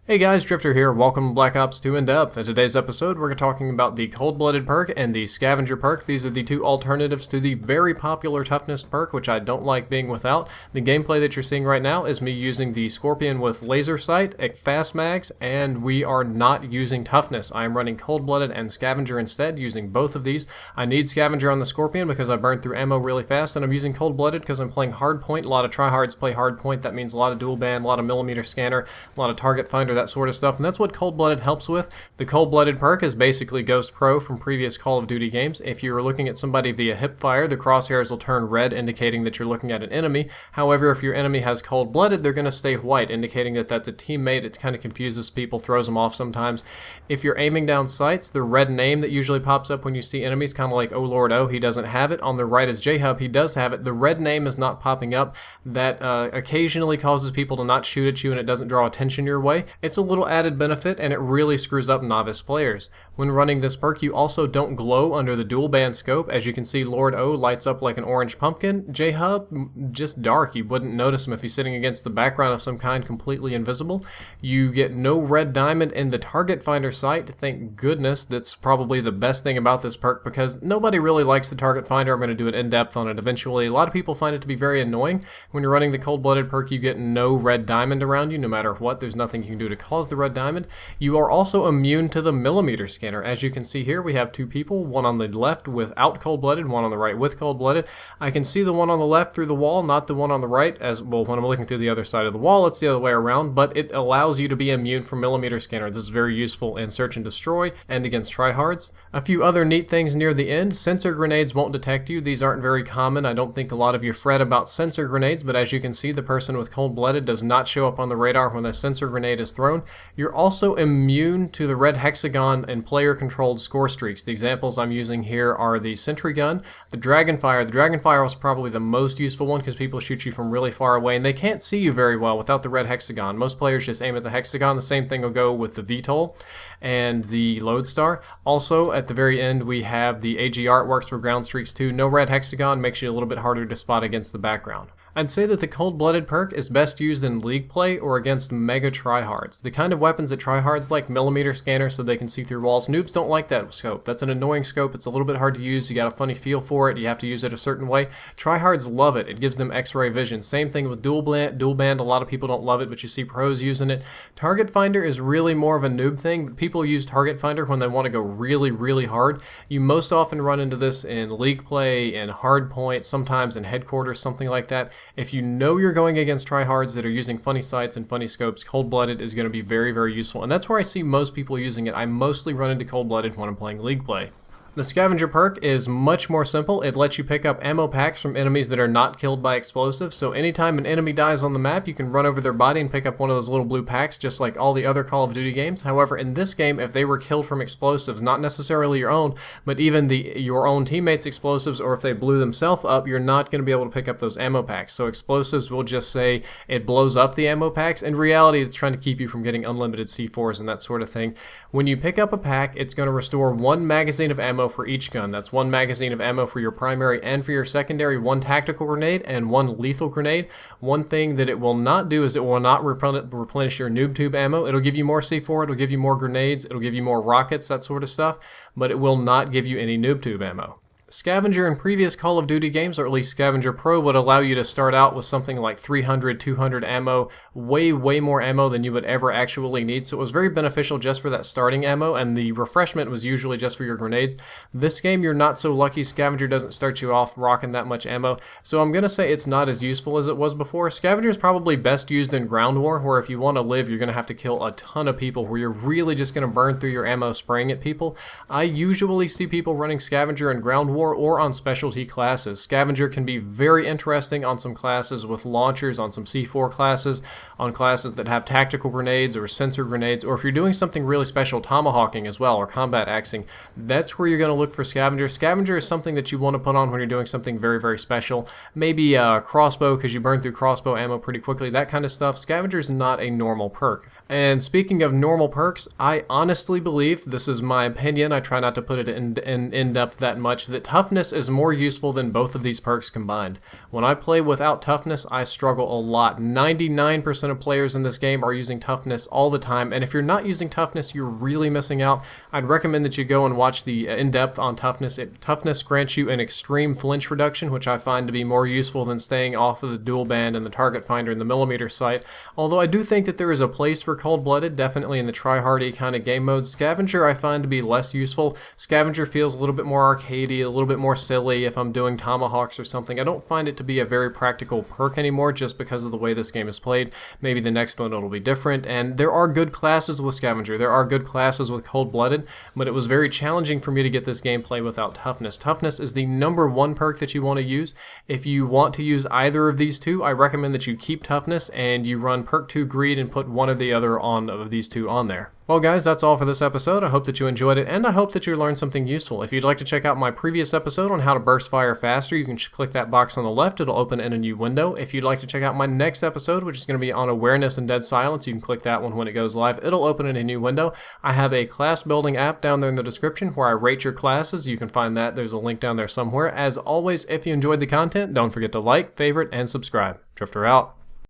Hey guys, Drifter here. Welcome to Black Ops 2 In Depth. In today's episode, we're talking about the Cold-Blooded perk and the Scavenger perk. These are the two alternatives to the very popular Toughness perk, which I don't like being without. The gameplay that you're seeing right now is me using the Scorpion with laser sight, fast mags, and we are not using Toughness. I am running Cold-Blooded and Scavenger instead, using both of these. I need Scavenger on the Scorpion because I burn through ammo really fast, and I'm using Cold-Blooded because I'm playing Hardpoint. A lot of tryhards play Hardpoint. That means a lot of dual band, a lot of millimeter scanner, a lot of target finder, that sort of stuff, and that's what Cold-Blooded helps with. The Cold-Blooded perk is basically Ghost Pro from previous Call of Duty games. If you're looking at somebody via hipfire, the crosshairs will turn red, indicating that you're looking at an enemy. However, if your enemy has Cold-Blooded, they're going to stay white, indicating that that's a teammate. It kind of confuses people, throws them off sometimes. If you're aiming down sights, the red name that usually pops up when you see enemies, kind of like Oh Lord Oh, he doesn't have it. On the right is J-Hub, he does have it. The red name is not popping up. That occasionally causes people to not shoot at you, and it doesn't draw attention your way. It's a little added benefit, and it really screws up novice players. When running this perk, you also don't glow under the dual band scope. As you can see, Lord O lights up like an orange pumpkin. J-Hub, just dark. You wouldn't notice him if he's sitting against the background of some kind, completely invisible. You get no red diamond in the target finder sight. Thank goodness. That's probably the best thing about this perk, because nobody really likes the target finder. I'm going to do an in-depth on it eventually. A lot of people find it to be very annoying. When you're running the Cold-Blooded perk, you get no red diamond around you, no matter what. There's nothing you can do to cause the red diamond. You are also immune to the millimeter scanner. As you can see here, we have two people, one on the left without Cold-Blooded, one on the right with Cold-Blooded. I can see the one on the left through the wall, not the one on the right. As well, when I'm looking through the other side of the wall, it's the other way around, but it allows you to be immune from millimeter scanner. This is very useful in search and destroy and against tryhards. A few other neat things near the end. Sensor grenades won't detect you. These aren't very common. I don't think a lot of you fret about sensor grenades, but as you can see, the person with Cold-Blooded does not show up on the radar when a sensor grenade is thrown. You're also immune to the red hexagon and player-controlled score streaks. The examples I'm using here are the sentry gun, the dragonfire. The dragonfire was probably the most useful one because people shoot you from really far away and they can't see you very well without the red hexagon. Most players just aim at the hexagon. The same thing will go with the VTOL and the lodestar. Also, at the very end, we have the AGR. It works for ground streaks too. No red hexagon, makes you a little bit harder to spot against the background. I'd say that the Cold-Blooded perk is best used in league play or against mega tryhards. The kind of weapons that tryhards like, millimeter scanner so they can see through walls. Noobs don't like that scope. That's an annoying scope. It's a little bit hard to use. You got a funny feel for it. You have to use it a certain way. Tryhards love it. It gives them x-ray vision. Same thing with dual band. A lot of people don't love it, but you see pros using it. Target finder is really more of a noob thing, but people use target finder when they want to go really, really hard. You most often run into this in league play, in hardpoint, sometimes in headquarters, something like that. If you know you're going against tryhards that are using funny sights and funny scopes, Cold-Blooded is going to be very, very useful, and that's where I see most people using it. I mostly run into Cold-Blooded when I'm playing league play. The Scavenger perk is much more simple. It lets you pick up ammo packs from enemies that are not killed by explosives. So anytime an enemy dies on the map, you can run over their body and pick up one of those little blue packs, just like all the other Call of Duty games. However, in this game, if they were killed from explosives, not necessarily your own, but even your own teammates' explosives, or if they blew themselves up, you're not going to be able to pick up those ammo packs. So explosives will just say it blows up the ammo packs. In reality, it's trying to keep you from getting unlimited C4s and that sort of thing. When you pick up a pack, it's going to restore one magazine of ammo for each gun. That's one magazine of ammo for your primary and for your secondary, one tactical grenade and one lethal grenade. One thing that it will not do is it will not replenish your noob tube ammo. It'll give you more C4, it'll give you more grenades, it'll give you more rockets, that sort of stuff, but it will not give you any noob tube ammo. Scavenger in previous Call of Duty games, or at least Scavenger Pro, would allow you to start out with something like 300, 200 ammo, way more ammo than you would ever actually need. So it was very beneficial just for that starting ammo, and the refreshment was usually just for your grenades. This game, you're not so lucky. Scavenger doesn't start you off rocking that much ammo, so I'm going to say it's not as useful as it was before. Scavenger is probably best used in ground war, where if you want to live, you're going to have to kill a ton of people, where you're really just going to burn through your ammo spraying at people. I usually see people running Scavenger in ground war or on specialty classes. Scavenger can be very interesting on some classes with launchers, on some C4 classes, on classes that have tactical grenades or sensor grenades, or if you're doing something really special, tomahawking as well, or combat axing, that's where you're going to look for Scavenger. Scavenger is something that you want to put on when you're doing something very, very special. Maybe a crossbow, because you burn through crossbow ammo pretty quickly, that kind of stuff. Scavenger is not a normal perk. And speaking of normal perks, I honestly believe, this is my opinion, I try not to put it in depth that much, that toughness is more useful than both of these perks combined. When I play without toughness, I struggle a lot. 99% of players in this game are using toughness all the time, and if you're not using toughness, you're really missing out. I'd recommend that you go and watch the in-depth on toughness. Toughness grants you an extreme flinch reduction, which I find to be more useful than staying off of the dual band and the target finder and the millimeter sight. Although I do think that there is a place for cold-blooded, definitely in the try-hardy kind of game modes. Scavenger I find to be less useful. Scavenger feels a little bit more arcadey, a little bit more silly if I'm doing tomahawks or something. I don't find it to be a very practical perk anymore just because of the way this game is played. Maybe the next one it'll be different, and there are good classes with Scavenger. There are good classes with cold-blooded, but it was very challenging for me to get this gameplay without toughness. Toughness is the #1 perk that you want to use. If you want to use either of these two, I recommend that you keep toughness and you run perk 2 greed and put one of the other of these two on there. Well guys, that's all for this episode. I hope that you enjoyed it, and I hope that you learned something useful. If you'd like to check out my previous episode on how to burst fire faster, you can click that box on the left. It'll open in a new window. If you'd like to check out my next episode, which is going to be on awareness and dead silence, you can click that one when it goes live. It'll open in a new window. I have a class building app down there in the description where I rate your classes. You can find that. There's a link down there somewhere. As always, if you enjoyed the content, don't forget to like, favorite, and subscribe. Drifter out.